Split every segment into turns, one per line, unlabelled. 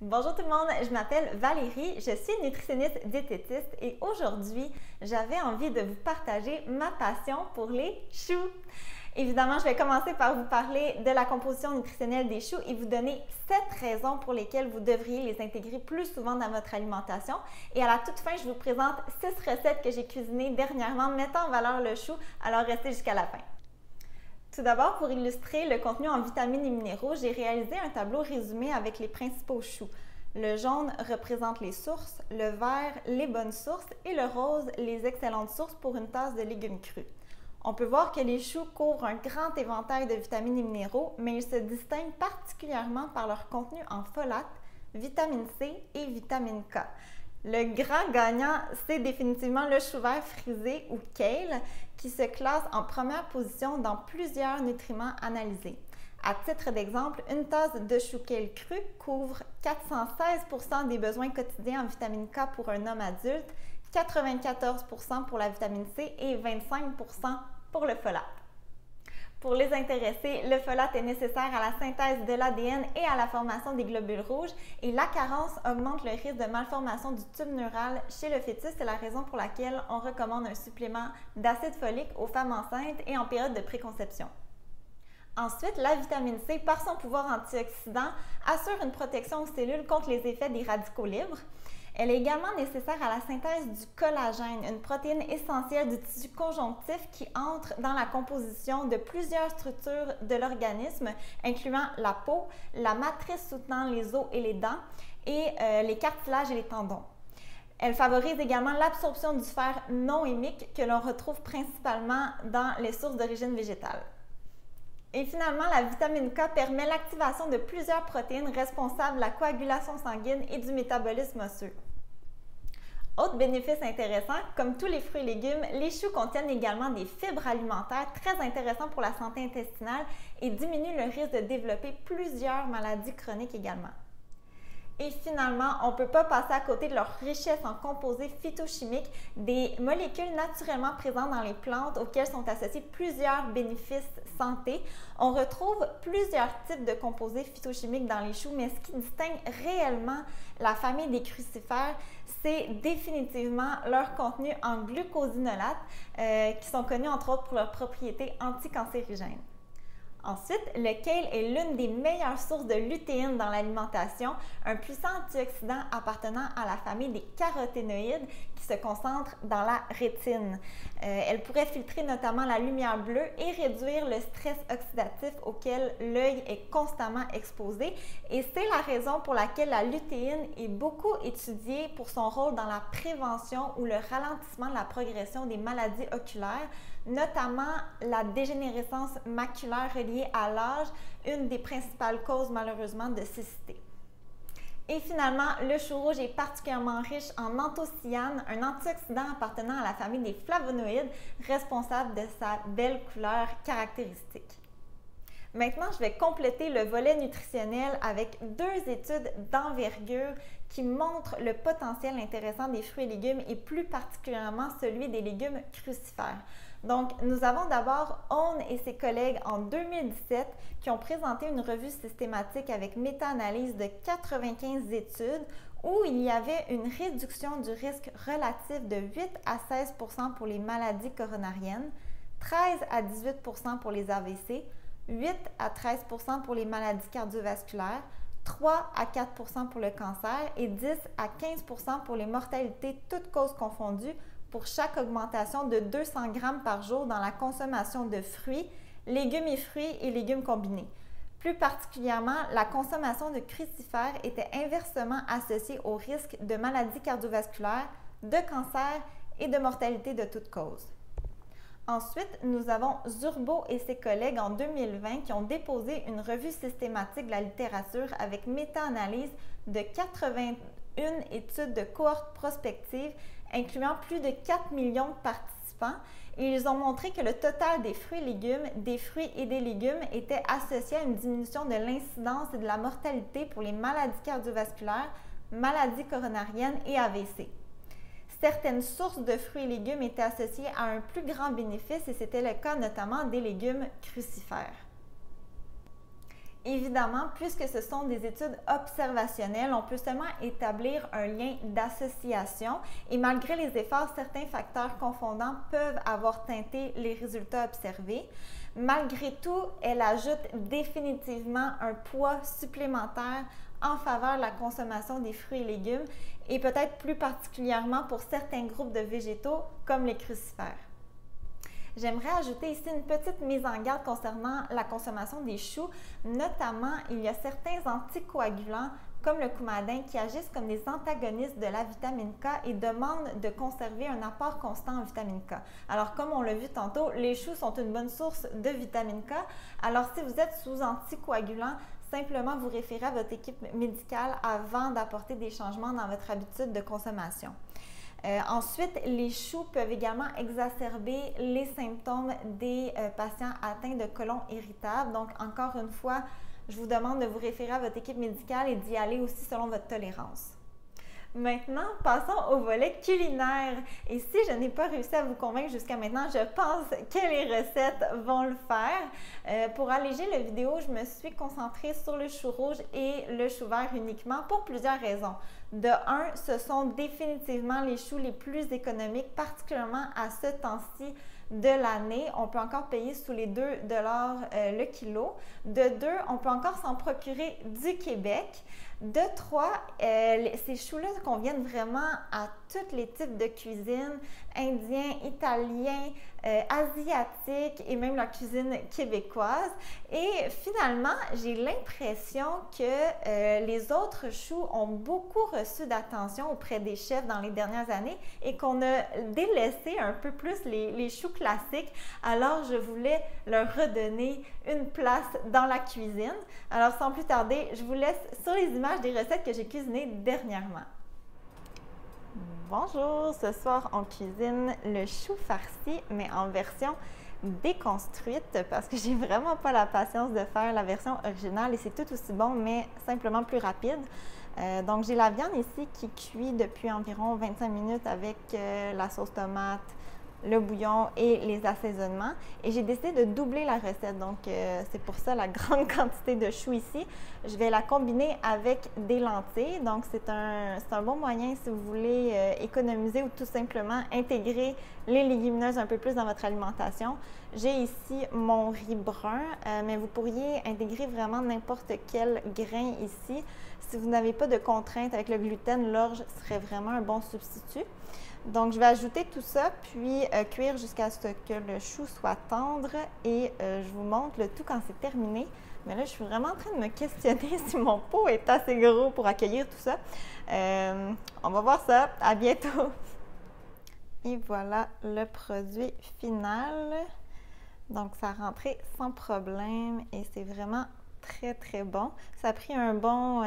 Bonjour tout le monde, je m'appelle Valérie, je suis nutritionniste diététiste et aujourd'hui, j'avais envie de vous partager ma passion pour les choux. Évidemment, je vais commencer par vous parler de la composition nutritionnelle des choux et vous donner 7 raisons pour lesquelles vous devriez les intégrer plus souvent dans votre alimentation. Et à la toute fin, je vous présente 6 recettes que j'ai cuisinées dernièrement mettant en valeur le chou, alors restez jusqu'à la fin. Tout d'abord, pour illustrer le contenu en vitamines et minéraux, j'ai réalisé un tableau résumé avec les principaux choux. Le jaune représente les sources, le vert les bonnes sources et le rose les excellentes sources pour une tasse de légumes crus. On peut voir que les choux couvrent un grand éventail de vitamines et minéraux, mais ils se distinguent particulièrement par leur contenu en folate, vitamine C et vitamine K. Le grand gagnant, c'est définitivement le chou vert frisé ou kale qui se classe en première position dans plusieurs nutriments analysés. À titre d'exemple, une tasse de chou kale cru couvre 416% des besoins quotidiens en vitamine K pour un homme adulte, 94% pour la vitamine C et 25% pour le folate. Pour les intéressés, le folate est nécessaire à la synthèse de l'ADN et à la formation des globules rouges et la carence augmente le risque de malformation du tube neural chez le fœtus. C'est la raison pour laquelle on recommande un supplément d'acide folique aux femmes enceintes et en période de préconception. Ensuite, la vitamine C, par son pouvoir antioxydant, assure une protection aux cellules contre les effets des radicaux libres. Elle est également nécessaire à la synthèse du collagène, une protéine essentielle du tissu conjonctif qui entre dans la composition de plusieurs structures de l'organisme, incluant la peau, la matrice soutenant les os et les dents, et les cartilages et les tendons. Elle favorise également l'absorption du fer non hémique que l'on retrouve principalement dans les sources d'origine végétale. Et finalement, la vitamine K permet l'activation de plusieurs protéines responsables de la coagulation sanguine et du métabolisme osseux. Autre bénéfice intéressant, comme tous les fruits et légumes, les choux contiennent également des fibres alimentaires très intéressantes pour la santé intestinale et diminuent le risque de développer plusieurs maladies chroniques également. Et finalement, on ne peut pas passer à côté de leur richesse en composés phytochimiques, des molécules naturellement présentes dans les plantes auxquelles sont associés plusieurs bénéfices santé. On retrouve plusieurs types de composés phytochimiques dans les choux, mais ce qui distingue réellement la famille des crucifères, c'est définitivement leur contenu en glucosinolates, qui sont connus entre autres pour leurs propriétés anticancérigènes. Ensuite, le kale est l'une des meilleures sources de lutéine dans l'alimentation, un puissant antioxydant appartenant à la famille des caroténoïdes qui se concentre dans la rétine. Elle pourrait filtrer notamment la lumière bleue et réduire le stress oxydatif auquel l'œil est constamment exposé. Et c'est la raison pour laquelle la lutéine est beaucoup étudiée pour son rôle dans la prévention ou le ralentissement de la progression des maladies oculaires, notamment la dégénérescence maculaire reliée à l'âge, une des principales causes malheureusement de cécité. Et finalement, le chou rouge est particulièrement riche en anthocyanes, un antioxydant appartenant à la famille des flavonoïdes, responsable de sa belle couleur caractéristique. Maintenant, je vais compléter le volet nutritionnel avec 2 études d'envergure qui montrent le potentiel intéressant des fruits et légumes et plus particulièrement celui des légumes crucifères. Donc, nous avons d'abord Own et ses collègues en 2017 qui ont présenté une revue systématique avec méta-analyse de 95 études où il y avait une réduction du risque relatif de 8 à 16% pour les maladies coronariennes, 13 à 18% pour les AVC, 8 à 13% pour les maladies cardiovasculaires, 3 à 4% pour le cancer et 10 à 15% pour les mortalités toutes causes confondues pour chaque augmentation de 200 grammes par jour dans la consommation de fruits, légumes et légumes combinés. Plus particulièrement, la consommation de crucifères était inversement associée au risque de maladies cardiovasculaires, de cancer et de mortalité de toutes causes. Ensuite, nous avons Zurbo et ses collègues en 2020 qui ont déposé une revue systématique de la littérature avec méta-analyse de 81 études de cohortes prospectives incluant plus de 4 millions de participants et ils ont montré que le total des fruits et des légumes était associé à une diminution de l'incidence et de la mortalité pour les maladies cardiovasculaires, maladies coronariennes et AVC. Certaines sources de fruits et légumes étaient associées à un plus grand bénéfice et c'était le cas notamment des légumes crucifères. Évidemment, puisque ce sont des études observationnelles, on peut seulement établir un lien d'association et malgré les efforts, certains facteurs confondants peuvent avoir teinté les résultats observés. Malgré tout, elle ajoute définitivement un poids supplémentaire en faveur de la consommation des fruits et légumes et peut-être plus particulièrement pour certains groupes de végétaux comme les crucifères. J'aimerais ajouter ici une petite mise en garde concernant la consommation des choux. Notamment, il y a certains anticoagulants comme le coumadin qui agissent comme des antagonistes de la vitamine K et demandent de conserver un apport constant en vitamine K. Alors, comme on l'a vu tantôt, les choux sont une bonne source de vitamine K. Alors, si vous êtes sous anticoagulants, simplement vous référez à votre équipe médicale avant d'apporter des changements dans votre habitude de consommation. Ensuite, les choux peuvent également exacerber les symptômes des patients atteints de côlon irritable. Donc, encore une fois, je vous demande de vous référer à votre équipe médicale et d'y aller aussi selon votre tolérance. Maintenant, passons au volet culinaire. Et si je n'ai pas réussi à vous convaincre jusqu'à maintenant, je pense que les recettes vont le faire. Pour alléger la vidéo, je me suis concentrée sur le chou rouge et le chou vert uniquement pour plusieurs raisons. De un, ce sont définitivement les choux les plus économiques, particulièrement à ce temps-ci de l'année. On peut encore payer sous les 2 $ le kilo. De deux, on peut encore s'en procurer du Québec. De trois, ces choux-là conviennent vraiment à tous les types de cuisine, indien, italien, asiatique et même la cuisine québécoise. Et finalement, j'ai l'impression que les autres choux ont beaucoup reçu d'attention auprès des chefs dans les dernières années et qu'on a délaissé un peu plus les choux classiques. Alors, je voulais leur redonner une place dans la cuisine. Alors, sans plus tarder, je vous laisse sur les images des recettes que j'ai cuisinées dernièrement. Bonjour, ce soir on cuisine le chou farci, mais en version déconstruite parce que j'ai vraiment pas la patience de faire la version originale et c'est tout aussi bon, mais simplement plus rapide. Donc j'ai la viande ici qui cuit depuis environ 25 minutes avec la sauce tomate, le bouillon et les assaisonnements. Et j'ai décidé de doubler la recette, donc c'est pour ça la grande quantité de choux ici. Je vais la combiner avec des lentilles, donc c'est un bon moyen si vous voulez économiser ou tout simplement intégrer les légumineuses un peu plus dans votre alimentation. J'ai ici mon riz brun, mais vous pourriez intégrer vraiment n'importe quel grain ici. Si vous n'avez pas de contrainte avec le gluten, l'orge serait vraiment un bon substitut. Donc, je vais ajouter tout ça, puis cuire jusqu'à ce que le chou soit tendre et je vous montre le tout quand c'est terminé. Mais là, je suis vraiment en train de me questionner si mon pot est assez gros pour accueillir tout ça. On va voir ça. À bientôt! Et voilà le produit final. Donc, ça a rentré sans problème et c'est vraiment très, très bon. Ça a pris un bon...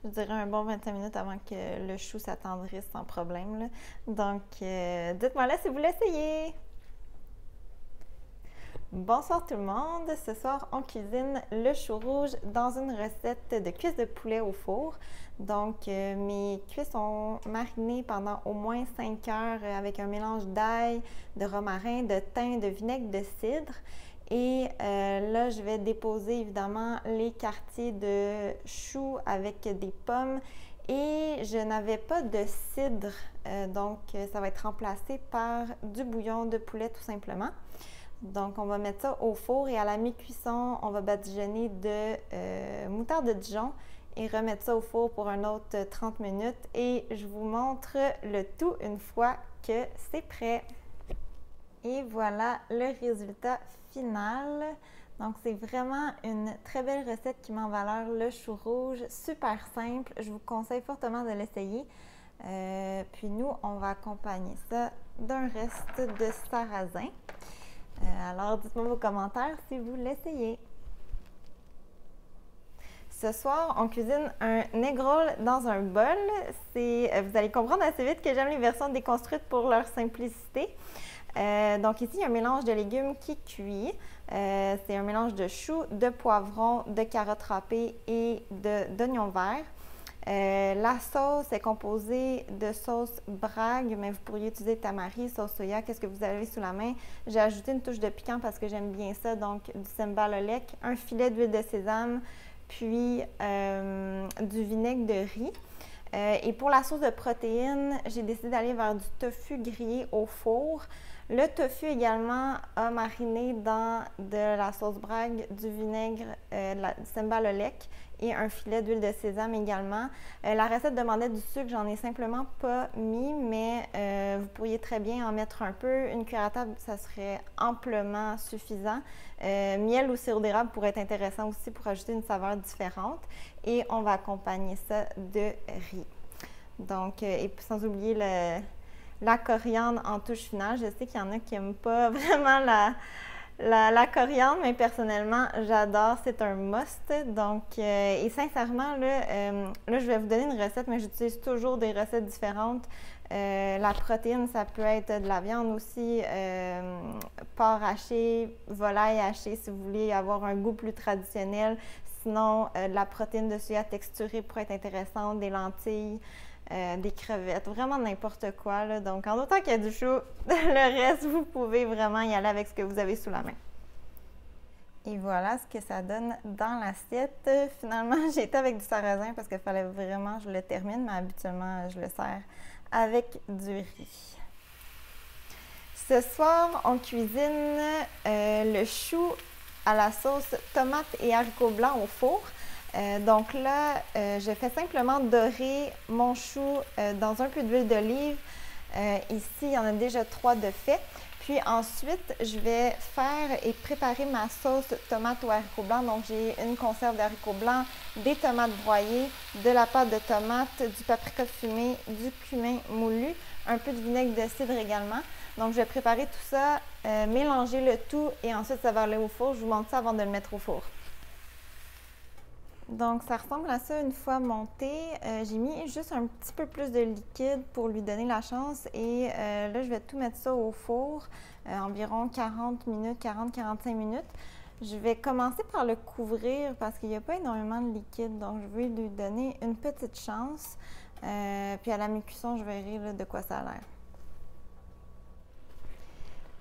je dirais un bon 25 minutes avant que le chou s'attendrisse sans problème, là. Donc, dites-moi là si vous l'essayez! Bonsoir tout le monde! Ce soir, on cuisine le chou rouge dans une recette de cuisses de poulet au four. Donc, mes cuisses sont marinées pendant au moins 5 heures avec un mélange d'ail, de romarin, de thym, de vinaigre, de cidre. Et là, je vais déposer évidemment les quartiers de choux avec des pommes. Et je n'avais pas de cidre, donc ça va être remplacé par du bouillon de poulet tout simplement. Donc, on va mettre ça au four et à la mi-cuisson, on va badigeonner de moutarde de Dijon et remettre ça au four pour un autre 30 minutes. Et je vous montre le tout une fois que c'est prêt. Et voilà le résultat final. Donc, c'est vraiment une très belle recette qui met en valeur le chou rouge. Super simple. Je vous conseille fortement de l'essayer. Puis nous, on va accompagner ça d'un reste de sarrasin. Alors, dites-moi vos commentaires si vous l'essayez. Ce soir, on cuisine un egg roll dans un bol. Vous allez comprendre assez vite que j'aime les versions déconstruites pour leur simplicité. Donc ici, il y a un mélange de légumes qui cuit. C'est un mélange de choux, de poivrons, de carottes râpées et d'oignons verts. La sauce est composée de sauce Bragg, mais vous pourriez utiliser tamari, sauce soya, qu'est-ce que vous avez sous la main. J'ai ajouté une touche de piquant parce que j'aime bien ça, donc du sembal oelek, un filet d'huile de sésame, puis du vinaigre de riz. Et pour la sauce de protéines, j'ai décidé d'aller vers du tofu grillé au four. Le tofu également a mariné dans de la sauce Bragg, du vinaigre, du sembal oelek et un filet d'huile de sésame également. La recette demandait du sucre, j'en ai simplement pas mis, mais vous pourriez très bien en mettre un peu. Une cuillère à table, ça serait amplement suffisant. Miel ou sirop d'érable pourrait être intéressant aussi pour ajouter une saveur différente. Et on va accompagner ça de riz. Donc, et sans oublier la coriandre en touche finale. Je sais qu'il y en a qui n'aiment pas vraiment la coriandre, mais personnellement, j'adore. C'est un must. Donc, et sincèrement, là, je vais vous donner une recette, mais j'utilise toujours des recettes différentes. La protéine, ça peut être de la viande aussi, porc haché, volaille hachée, si vous voulez avoir un goût plus traditionnel. Sinon, de la protéine de soya texturée pourrait être intéressante, des lentilles. Des crevettes, vraiment n'importe quoi, là. Donc, en autant qu'il y a du chou, le reste, vous pouvez vraiment y aller avec ce que vous avez sous la main. Et voilà ce que ça donne dans l'assiette. Finalement, j'ai été avec du sarrasin parce qu'il fallait vraiment que je le termine, mais habituellement, je le sers avec du riz. Ce soir, on cuisine le chou à la sauce tomate et haricots blancs au four. Donc là, je fais simplement dorer mon chou dans un peu d'huile d'olive. Ici, il y en a déjà 3 de fait. Puis ensuite, je vais faire et préparer ma sauce tomate ou haricots blancs. Donc, j'ai une conserve d'haricots blancs, des tomates broyées, de la pâte de tomate, du paprika fumé, du cumin moulu, un peu de vinaigre de cidre également. Donc, je vais préparer tout ça, mélanger le tout et ensuite ça va aller au four. Je vous montre ça avant de le mettre au four. Donc, ça ressemble à ça une fois monté. J'ai mis juste un petit peu plus de liquide pour lui donner la chance et là, je vais tout mettre ça au four, environ 40 minutes, 40-45 minutes. Je vais commencer par le couvrir parce qu'il n'y a pas énormément de liquide, donc je vais lui donner une petite chance. Puis à la mi-cuisson, je verrai là, de quoi ça a l'air.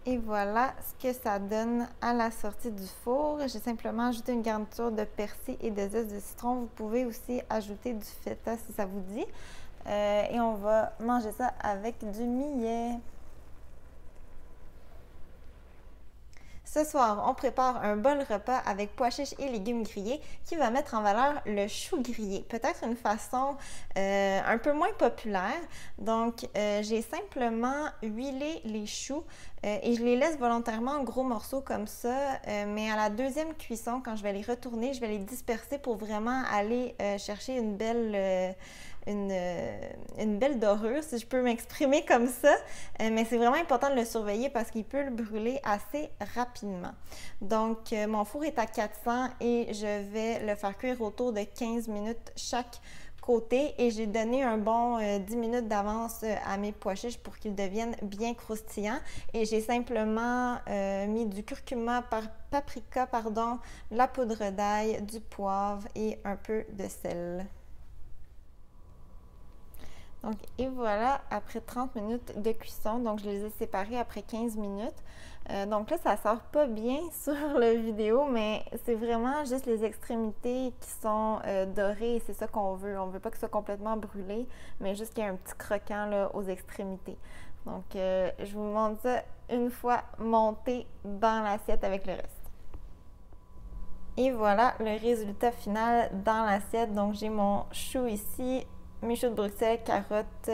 Et voilà ce que ça donne à la sortie du four. J'ai simplement ajouté une garniture de persil et de zeste de citron. Vous pouvez aussi ajouter du feta si ça vous dit. Et on va manger ça avec du millet. Ce soir, on prépare un bol repas avec pois chiches et légumes grillés qui va mettre en valeur le chou grillé. Peut-être une façon un peu moins populaire. Donc, j'ai simplement huilé les choux et je les laisse volontairement en gros morceaux comme ça. Mais à la deuxième cuisson, quand je vais les retourner, je vais les disperser pour vraiment aller chercher une belle dorure, si je peux m'exprimer comme ça, mais c'est vraiment important de le surveiller parce qu'il peut le brûler assez rapidement. Donc, mon four est à 400 et je vais le faire cuire autour de 15 minutes chaque côté et j'ai donné un bon 10 minutes d'avance à mes pois chiches pour qu'ils deviennent bien croustillants et j'ai simplement mis du curcuma, paprika, la poudre d'ail, du poivre et un peu de sel. Donc, et voilà, après 30 minutes de cuisson, donc je les ai séparés après 15 minutes. Donc là, ça sort pas bien sur la vidéo, mais c'est vraiment juste les extrémités qui sont dorées et c'est ça qu'on veut. On veut pas que ce soit complètement brûlé, mais juste qu'il y ait un petit croquant là, aux extrémités. Donc, je vous montre ça une fois monté dans l'assiette avec le reste. Et voilà le résultat final dans l'assiette. Donc, j'ai mon chou ici, mes choux de Bruxelles, carottes,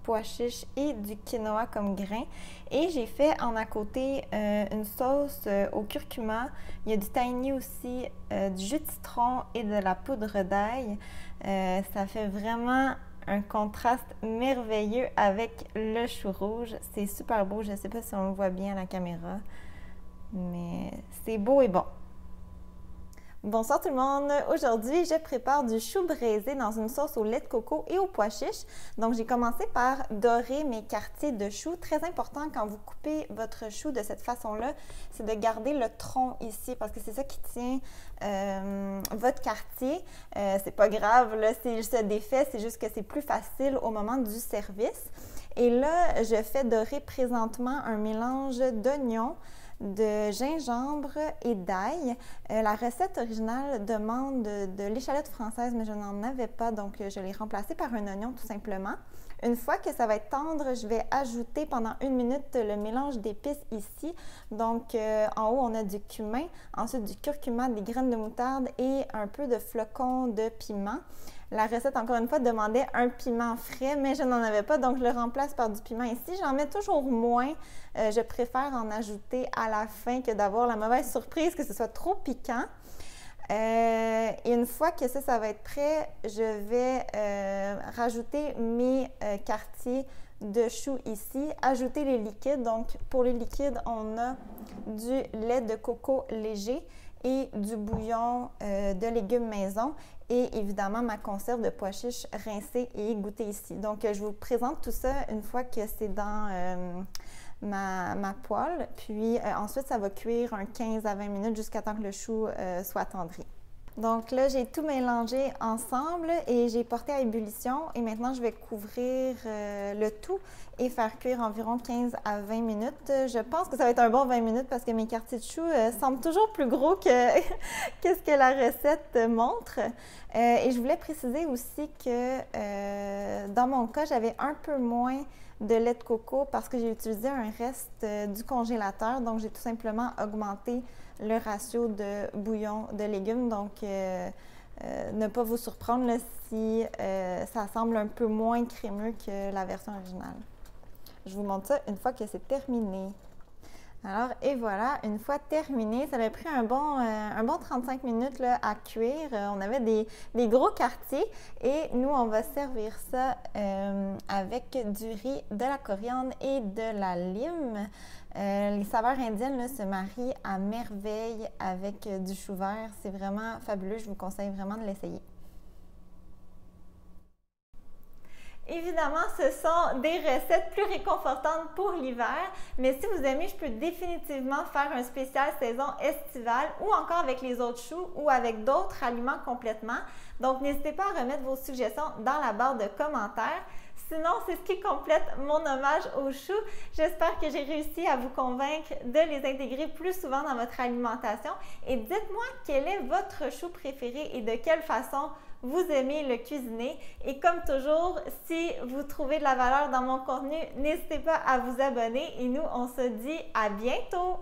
pois chiches et du quinoa comme grain. Et j'ai fait en à côté une sauce au curcuma. Il y a du tahini aussi, du jus de citron et de la poudre d'ail. Ça fait vraiment un contraste merveilleux avec le chou rouge. C'est super beau. Je ne sais pas si on le voit bien à la caméra, mais c'est beau et bon. Bonsoir tout le monde! Aujourd'hui, je prépare du chou braisé dans une sauce au lait de coco et au pois chiche. Donc, j'ai commencé par dorer mes quartiers de chou. Très important quand vous coupez votre chou de cette façon-là, c'est de garder le tronc ici parce que c'est ça qui tient votre quartier. C'est pas grave, là, s'il se défait, c'est juste que c'est plus facile au moment du service. Et là, je fais dorer présentement un mélange d'oignons, de gingembre et d'ail. La recette originale demande de l'échalote française, mais je n'en avais pas, donc je l'ai remplacée par un oignon tout simplement. Une fois que ça va être tendre, je vais ajouter pendant 1 minute le mélange d'épices ici. Donc, en haut, on a du cumin, ensuite du curcuma, des graines de moutarde et un peu de flocons de piment. La recette, encore une fois, demandait un piment frais, mais je n'en avais pas, donc je le remplace par du piment ici. J'en mets toujours moins. Je préfère en ajouter à la fin que d'avoir la mauvaise surprise que ce soit trop piquant. Et une fois que ça va être prêt, je vais rajouter mes quartiers de chou ici, ajouter les liquides. Donc, pour les liquides, on a du lait de coco léger et du bouillon de légumes maison et évidemment ma conserve de pois chiches rincée et égouttée ici. Donc, je vous présente tout ça une fois que c'est dans ma poêle. Puis ensuite, ça va cuire un 15 à 20 minutes jusqu'à temps que le chou soit attendri. Donc là, j'ai tout mélangé ensemble et j'ai porté à ébullition et maintenant je vais couvrir le tout et faire cuire environ 15 à 20 minutes. Je pense que ça va être un bon 20 minutes parce que mes quartiers de chou semblent toujours plus gros que qu'est-ce que la recette montre. Et je voulais préciser aussi que dans mon cas, j'avais un peu moins de lait de coco parce que j'ai utilisé un reste du congélateur. Donc, j'ai tout simplement augmenté le ratio de bouillon de légumes. Donc, ne pas vous surprendre là, si ça semble un peu moins crémeux que la version originale. Je vous montre ça une fois que c'est terminé. Alors, et voilà, une fois terminé, ça a pris un bon 35 minutes là, à cuire. On avait des gros quartiers et nous, on va servir ça avec du riz, de la coriandre et de la lime. Les saveurs indiennes là, se marient à merveille avec du chou vert. C'est vraiment fabuleux. Je vous conseille vraiment de l'essayer. Évidemment, ce sont des recettes plus réconfortantes pour l'hiver, mais si vous aimez, je peux définitivement faire un spécial saison estivale ou encore avec les autres choux ou avec d'autres aliments complètement. Donc, n'hésitez pas à remettre vos suggestions dans la barre de commentaires. Sinon, c'est ce qui complète mon hommage aux choux. J'espère que j'ai réussi à vous convaincre de les intégrer plus souvent dans votre alimentation. Et dites-moi quel est votre chou préféré et de quelle façon vous aimez le cuisiner. Et comme toujours, si vous trouvez de la valeur dans mon contenu, n'hésitez pas à vous abonner. Et nous, on se dit à bientôt!